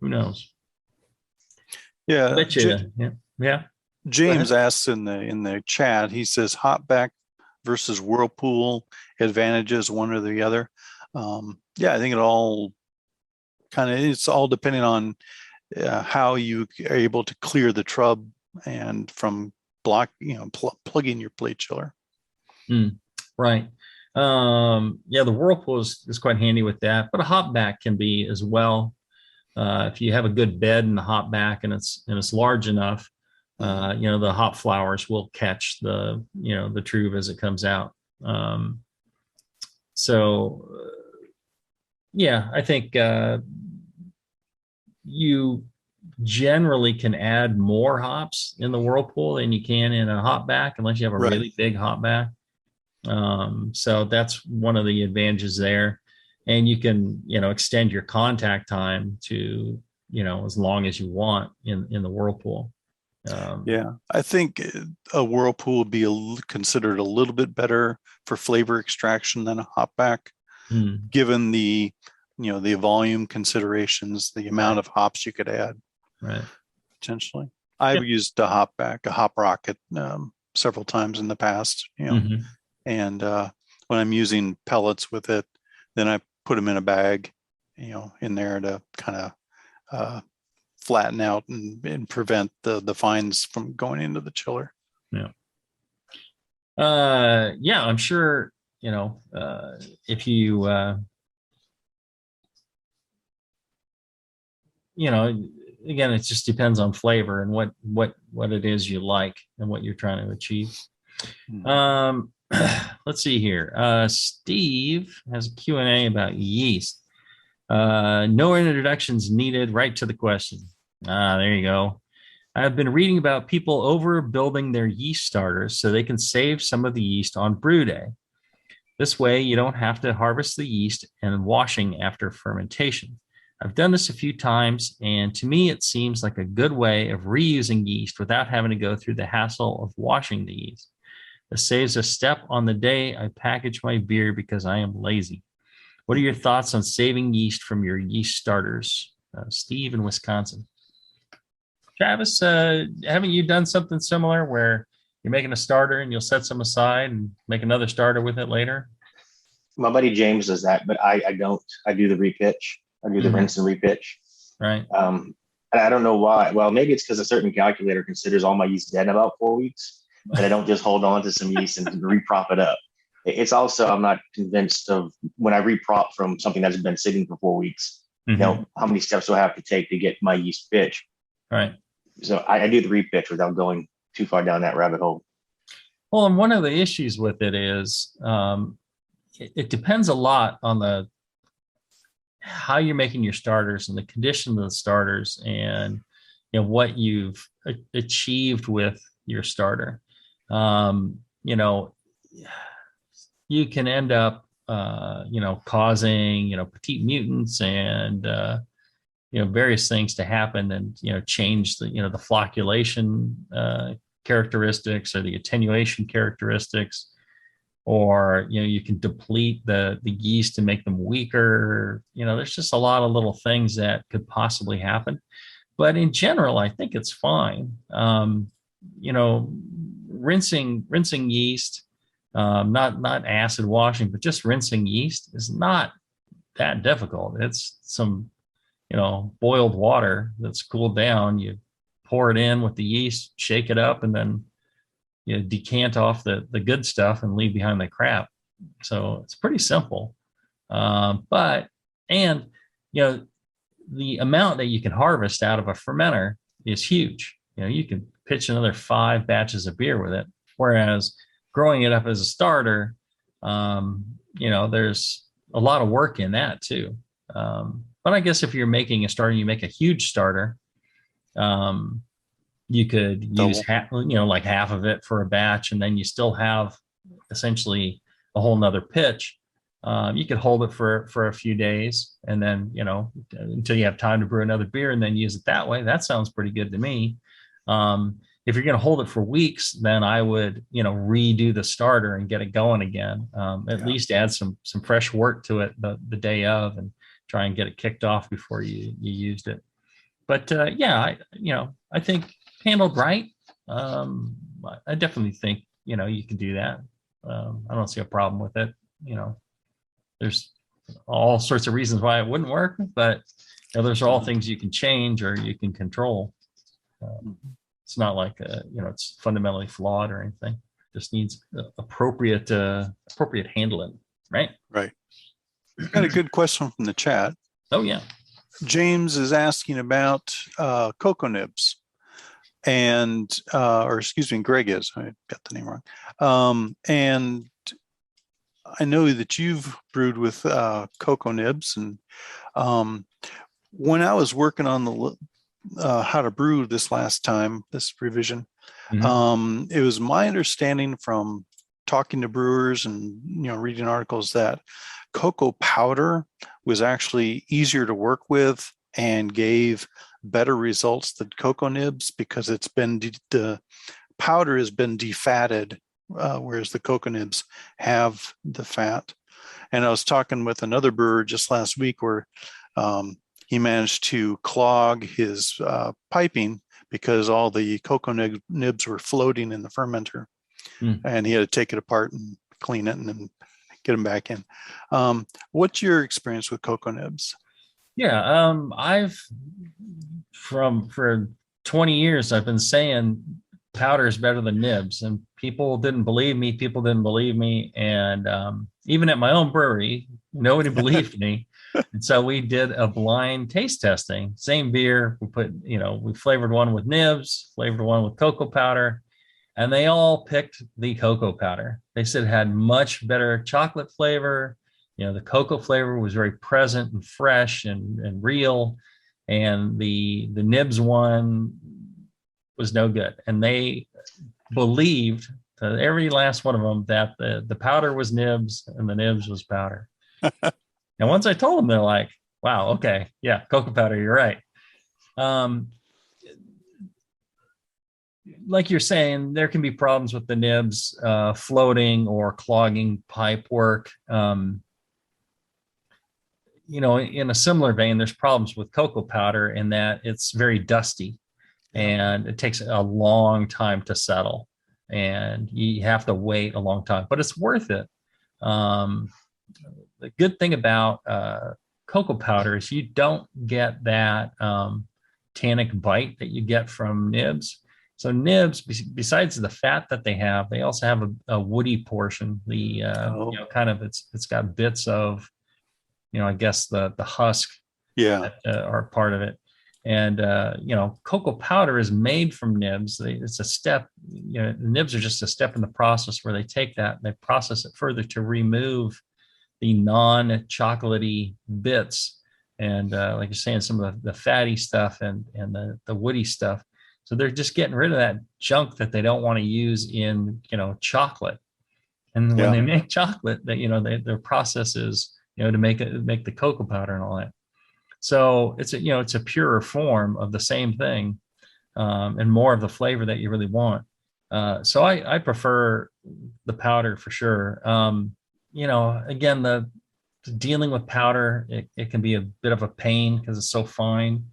knows? Yeah. Yeah. James asks in the chat, he says hop back versus whirlpool advantages, one or the other. I think it all it's all depending on how you are able to clear the trub and from plugging your plate chiller. Right. The Whirlpool is quite handy with that, but a hop back can be as well. If you have a good bed in the hop back and it's large enough, the hop flowers will catch the trub as it comes out. I think you generally can add more hops in the Whirlpool than you can in a hop back, unless you have a really big hop back. So that's one of the advantages there. And you can, extend your contact time to, as long as you want in the Whirlpool. I think a Whirlpool would be considered a little bit better for flavor extraction than a hop back, given the volume considerations, the amount of hops you could add. Right. Potentially. I've used a hop rocket several times in the past, and when I'm using pellets with it, then I put them in a bag, in there to kind of flatten out and prevent the fines from going into the chiller. I'm sure, if you, again, it just depends on flavor and what it is you like and what you're trying to achieve. Let's see here. Steve has a Q&A about yeast. No introductions needed, right to the question. There you go. I've been reading about people overbuilding their yeast starters so they can save some of the yeast on brew day. This way, you don't have to harvest the yeast and washing after fermentation. I've done this a few times, and to me, it seems like a good way of reusing yeast without having to go through the hassle of washing the yeast. This saves a step on the day I package my beer because I am lazy. What are your thoughts on saving yeast from your yeast starters? Steve in Wisconsin. Travis, haven't you done something similar where you're making a starter and you'll set some aside and make another starter with it later? My buddy James does that, but I don't. I do the repitch. I do the rinse and repitch. Right. And I don't know why. Well, maybe it's because a certain calculator considers all my yeast dead in about 4 weeks, and I don't just hold on to some yeast and reprop it up. It's also, I'm not convinced of when I reprop from something that's been sitting for 4 weeks, how many steps do I have to take to get my yeast pitch? Right. So I do the repitch without going too far down that rabbit hole. Well, and one of the issues with it is it depends a lot on how you're making your starters and the condition of the starters and what you've achieved with your starter. You can end up causing petite mutants and various things to happen and change the the flocculation characteristics or the attenuation characteristics, or you can deplete the yeast and make them weaker. There's just a lot of little things that could possibly happen, but in general I think it's fine. Rinsing yeast, not acid washing, but just rinsing yeast is not that difficult. It's some boiled water that's cooled down. You pour it in with the yeast, shake it up, and then decant off the good stuff and leave behind the crap. So it's pretty simple. The amount that you can harvest out of a fermenter is huge. You can pitch another 5 batches of beer with it. Whereas growing it up as a starter, there's a lot of work in that too. But I guess if you're making a starter, you make a huge starter, you could use like half of it for a batch, and then you still have essentially a whole nother pitch. You could hold it for a few days, and then until you have time to brew another beer, and then use it that way. That sounds pretty good to me. If you're going to hold it for weeks, then I would redo the starter and get it going again. At least add some fresh work to it the day of, and try and get it kicked off before you used it. But I think handled right, I definitely think you can do that. I don't see a problem with it. There's all sorts of reasons why it wouldn't work, but Now, those are all things you can change or you can control. It's not like it's fundamentally flawed or anything. It just needs appropriate handling, right? Right. Got a good question from the chat. Oh yeah. James is asking about coco nibs, and Greg is. I got the name wrong. And I know that you've brewed with coco nibs, and when I was working on the how to brew this revision, it was my understanding from talking to brewers and reading articles that cocoa powder was actually easier to work with and gave better results than cocoa nibs because it's been the powder has been defatted, whereas the cocoa nibs have the fat. And I was talking with another brewer just last week where he managed to clog his piping because all the cocoa nibs were floating in the fermenter, and he had to take it apart and clean it and then get them back in. What's your experience with cocoa nibs? Yeah, for 20 years I've been saying powder is better than nibs, and people didn't believe me. And even at my own brewery, nobody believed me. And so we did a blind taste testing. Same beer, we flavored one with nibs, flavored one with cocoa powder, and they all picked the cocoa powder. They said it had much better chocolate flavor. The cocoa flavor was very present and fresh and real. And the nibs one was no good. And they believed, every last one of them, that the powder was nibs and the nibs was powder. And once I told them, they're like, wow, okay, yeah, cocoa powder, you're right. Like you're saying, there can be problems with the nibs floating or clogging pipe work. In a similar vein, there's problems with cocoa powder in that it's very dusty and it takes a long time to settle and you have to wait a long time, but it's worth it. The good thing about cocoa powder is you don't get that tannic bite that you get from nibs. So nibs, besides the fat that they have, they also have a woody portion. It's got bits of, I guess the husk that are part of it. And, cocoa powder is made from nibs. It's a step, the nibs are just a step in the process where they take that and they process it further to remove the non-chocolatey bits. And like you're saying, some of the fatty stuff and the woody stuff. So they're just getting rid of that junk that they don't want to use in, chocolate. And when they make chocolate, that their process is, to make the cocoa powder and all that. So it's a purer form of the same thing, and more of the flavor that you really want. So I prefer the powder for sure. Again, the dealing with powder, it can be a bit of a pain because it's so fine.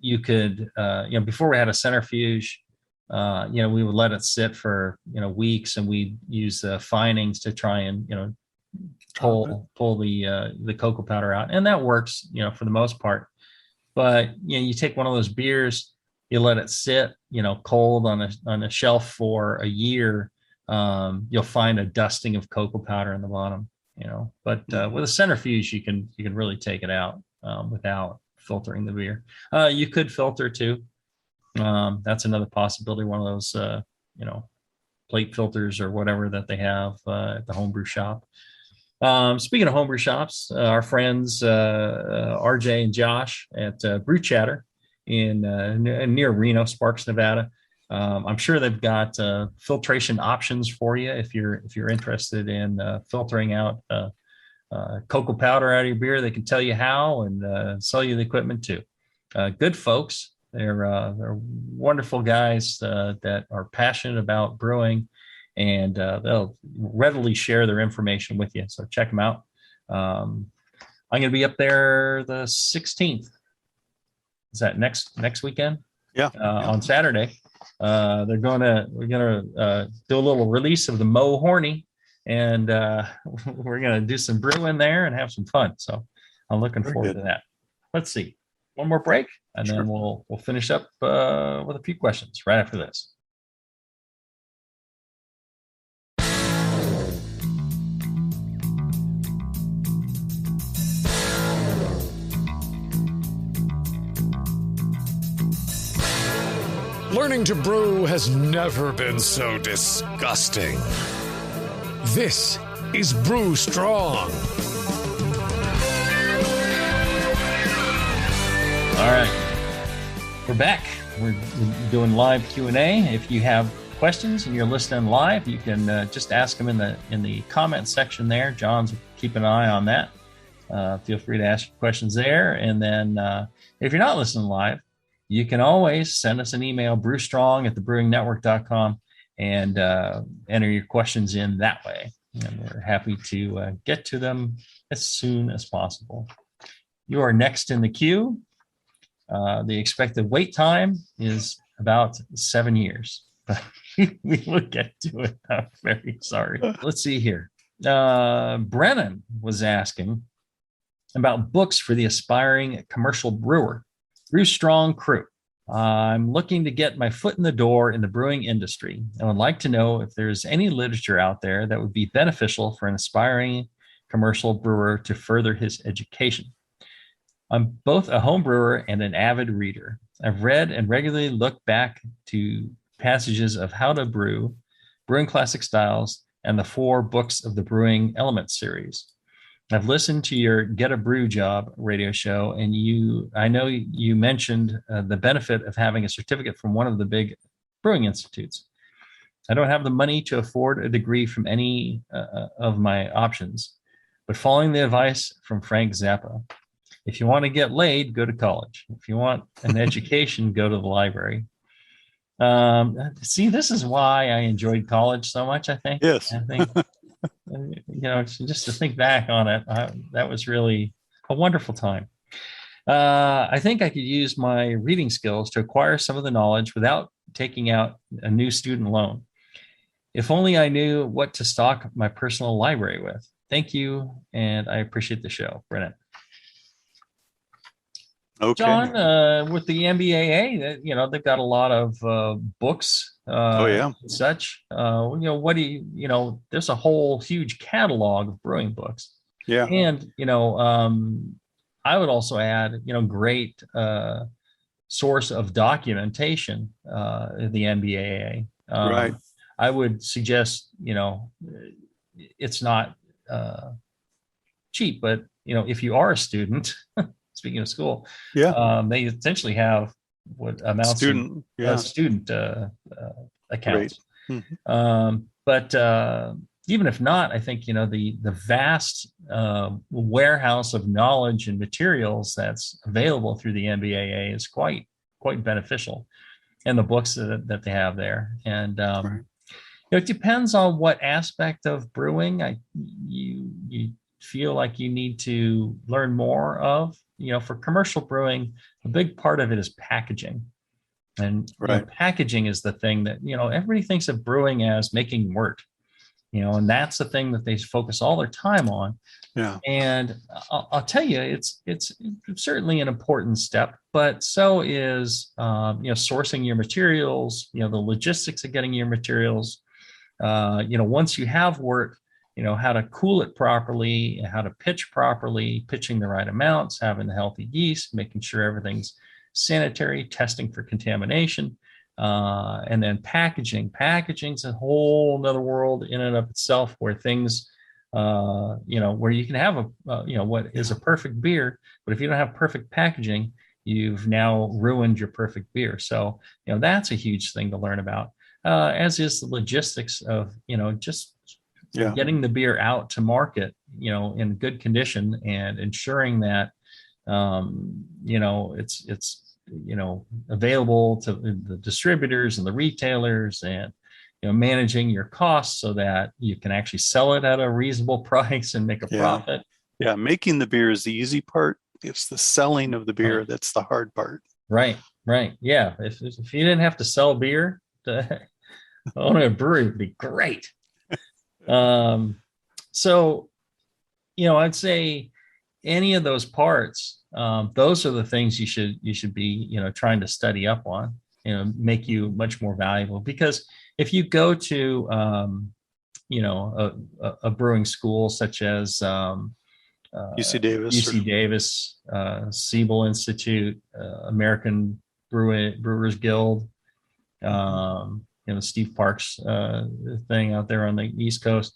You could, before we had a centrifuge, we would let it sit for, weeks, and we'd use finings to try and, pull the cocoa powder out. And that works, for the most part. But, you take one of those beers, you let it sit, cold on a shelf for a year, you'll find a dusting of cocoa powder in the bottom, but with a centrifuge, you can really take it out without filtering the beer. You could filter too. That's another possibility. One of those, plate filters or whatever that they have at the homebrew shop. Speaking of homebrew shops, our friends RJ and Josh at Brew Chatter in near Reno, Sparks, Nevada. I'm sure they've got filtration options for you if you're interested in filtering out cocoa powder out of your beer. They can tell you how and sell you the equipment too. Good folks. They're wonderful guys that are passionate about brewing, and they'll readily share their information with you. So check them out. I'm going to be up there the 16th. Is that next weekend? Yeah. On Saturday. We're gonna do a little release of the Mo Horny, and we're gonna do some brewing there and have some fun. So I'm looking forward to that. Let's see, one more break, and then we'll finish up with a few questions right after this. Learning to brew has never been so disgusting. This is Brew Strong. All right, we're back. We're doing live Q&A. If you have questions and you're listening live, you can just ask them in the comment section there. John's keeping an eye on that. Feel free to ask your questions there. And then if you're not listening live, you can always send us an email, brewstrong@thebrewingnetwork.com, and enter your questions in that way. And we're happy to get to them as soon as possible. You are next in the queue. The expected wait time is about 7 years. We will get to it. I'm very sorry. Let's see here. Brennan was asking about books for the aspiring commercial brewer. Brew Strong Crew. I'm looking to get my foot in the door in the brewing industry. I would like to know if there's any literature out there that would be beneficial for an aspiring commercial brewer to further his education. I'm both a home brewer and an avid reader. I've read and regularly look back to passages of How to Brew, Brewing Classic Styles, and the 4 books of the Brewing Elements series. I've listened to your Get a Brew Job radio show, and I know you mentioned the benefit of having a certificate from one of the big brewing institutes. I don't have the money to afford a degree from any of my options, but following the advice from Frank Zappa, if you want to get laid, go to college. If you want an education, go to the library. See, this is why I enjoyed college so much, I think. Yes. I think, just to think back on it, that was really a wonderful time. I think I could use my reading skills to acquire some of the knowledge without taking out a new student loan. If only I knew what to stock my personal library with. Thank you, and I appreciate the show, Brennan. Okay. John, with the MBAA, they've got a lot of books. Such. What do you? There's a whole huge catalog of brewing books. Yeah. And I would also add, great source of documentation. The MBAA. Right. I would suggest, it's not cheap, but if you are a student. Speaking of school, they essentially have what amounts to student accounts. Mm-hmm. But even if not, I think the vast warehouse of knowledge and materials that's available through the MBAA is quite beneficial, and the books that they have there. And it depends on what aspect of brewing you feel like you need to learn more of. For commercial brewing, a big part of it is packaging. And packaging is the thing that, everybody thinks of brewing as making wort, and that's the thing that they focus all their time on. Yeah. And I'll tell you, it's certainly an important step, but so is, sourcing your materials, the logistics of getting your materials. Once you have wort, how to cool it properly, how to pitch properly, pitching the right amounts, having the healthy yeast, making sure everything's sanitary, testing for contamination, and then packaging. Packaging's a whole nother world in and of itself, where things, where you can have what is a perfect beer, but if you don't have perfect packaging, you've now ruined your perfect beer. So, that's a huge thing to learn about, as is the logistics of, getting the beer out to market, in good condition, and ensuring that, it's available to the distributors and the retailers, and, managing your costs so that you can actually sell it at a reasonable price and make a profit. Yeah. Making the beer is the easy part. It's the selling of the beer that's the hard part. Right. Yeah. If you didn't have to sell beer, owning a brewery would be great. So, I'd say any of those parts, those are the things you should be, trying to study up on, make you much more valuable. Because if you go to, a brewing school such as UC Davis, Siebel Institute, American Brewers Guild, Steve Parks thing out there on the East Coast,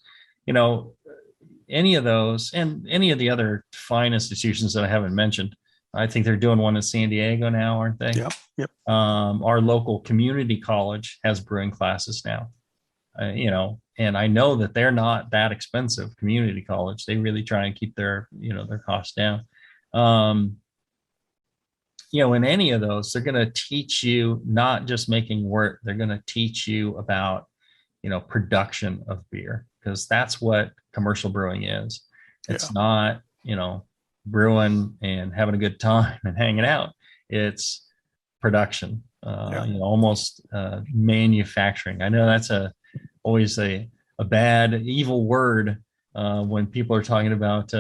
any of those and any of the other fine institutions that I haven't mentioned. I think they're doing one in San Diego now, aren't they? Yep. Our local community college has brewing classes now, and I know that they're not that expensive. Community college, they really try and keep their costs down. In any of those, they're going to teach you not just making wort, they're going to teach you about, production of beer, because that's what commercial brewing is. It's not, brewing and having a good time and hanging out. It's production, almost manufacturing. I know that's always a bad, evil word when people are talking about,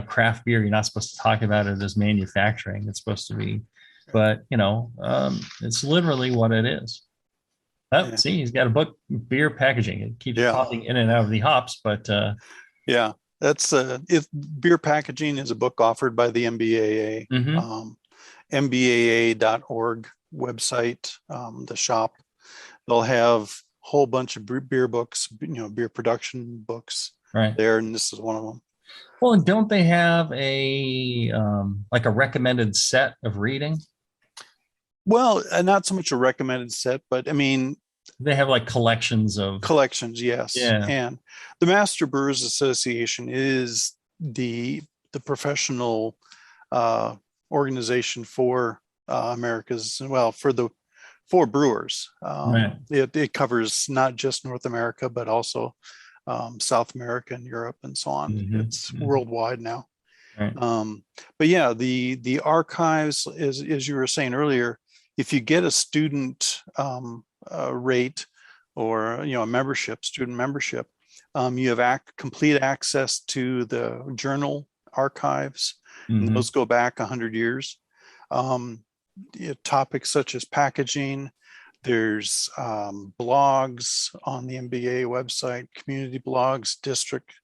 craft beer. You're not supposed to talk about it as manufacturing. It's supposed to be, but it's literally what it is. Oh, see, he's got a book, Beer Packaging. It keeps popping in and out of the hops, but that's Beer Packaging is a book offered by the MBAA, mbaa.org website, the shop. They'll have a whole bunch of beer books, beer production books there, and this is one of them. Well, and don't they have a like a recommended set of reading? Well, not so much a recommended set, but I mean, they have like collections, yes. Yeah. And the Master Brewers Association is the professional organization for for brewers. It covers not just North America, but also South America and Europe and so on. It's worldwide now. But yeah, the archives, as you were saying earlier, if you get a student rate or a student membership, you have complete access to the journal archives, and those go back 100 years. Topics such as packaging, there's blogs on the MBA website, community blogs, district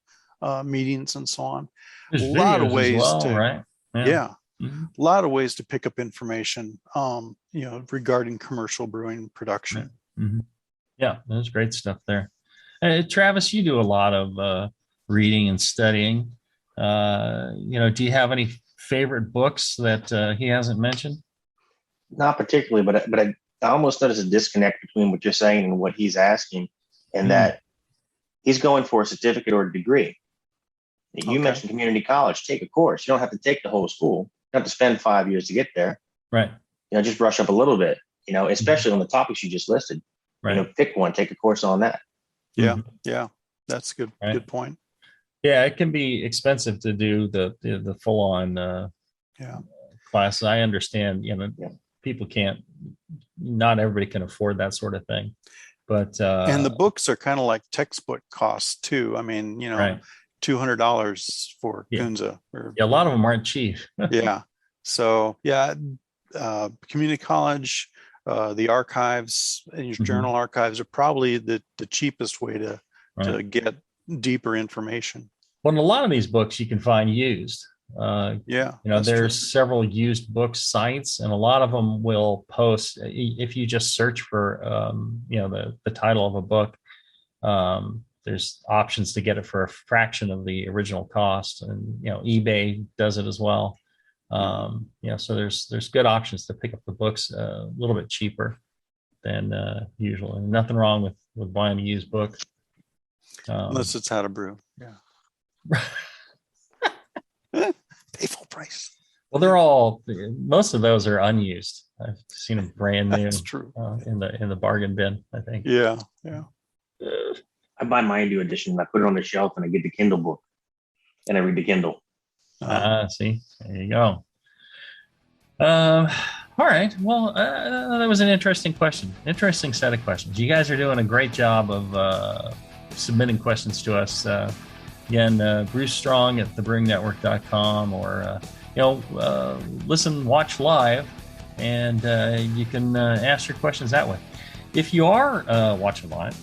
meetings, and so on. There's a lot of ways a lot of ways to pick up information, regarding commercial brewing production. Yeah, there's great stuff there. Travis, you do a lot of reading and studying. Do you have any favorite books that he hasn't mentioned? Not particularly, but I almost notice a disconnect between what you're saying and what he's asking, and that he's going for a certificate or a degree. You mentioned community college. Take a course. You don't have to take the whole school. You don't have to spend 5 years to get there. Right. Just brush up a little bit, especially on the topics you just listed. Right. Pick one, take a course on that. Yeah. That's good. Right. Good point. Yeah, it can be expensive to do the full on classes. I understand, people can't, not everybody can afford that sort of thing. But and the books are kind of like textbook costs too. I mean, $200 for Kunza. A lot of them aren't cheap. So community college, the archives and your journal archives are probably the cheapest way to get deeper information. Well, in a lot of these books you can find used. There's several used book sites, and a lot of them will post, if you just search for the title of a book, there's options to get it for a fraction of the original cost, and eBay does it as well. So there's good options to pick up the books a little bit cheaper than usual, and nothing wrong with buying a used book, unless it's how to brew. Pay full price. Well, most of those are unused. I've seen them brand new. That's true. In the bargain bin, I think. Yeah. I buy my new edition. I put it on the shelf, and I get the Kindle book, and I read the Kindle. See, there you go. All right. Well, that was an interesting question. Interesting set of questions. You guys are doing a great job of submitting questions to us. Again, Bruce Strong at thebrewingnetwork.com, or listen, watch live, and you can ask your questions that way. If you are watching live,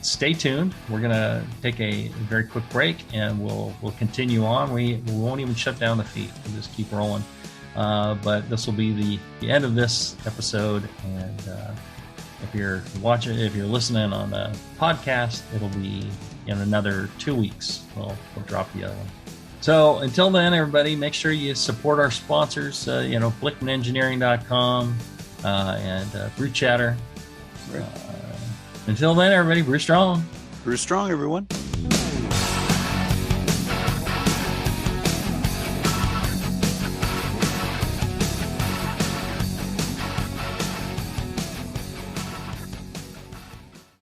stay tuned. We're going to take a very quick break, and we'll continue on. We won't even shut down the feed. We'll just keep rolling. But this will be the end of this episode, and if you're listening on the podcast, it'll be in another 2 weeks. We'll drop the other one. So until then, everybody, make sure you support our sponsors, BlickmanEngineering.com and Brew Chatter. Until then, everybody, brew strong. Brew strong, everyone.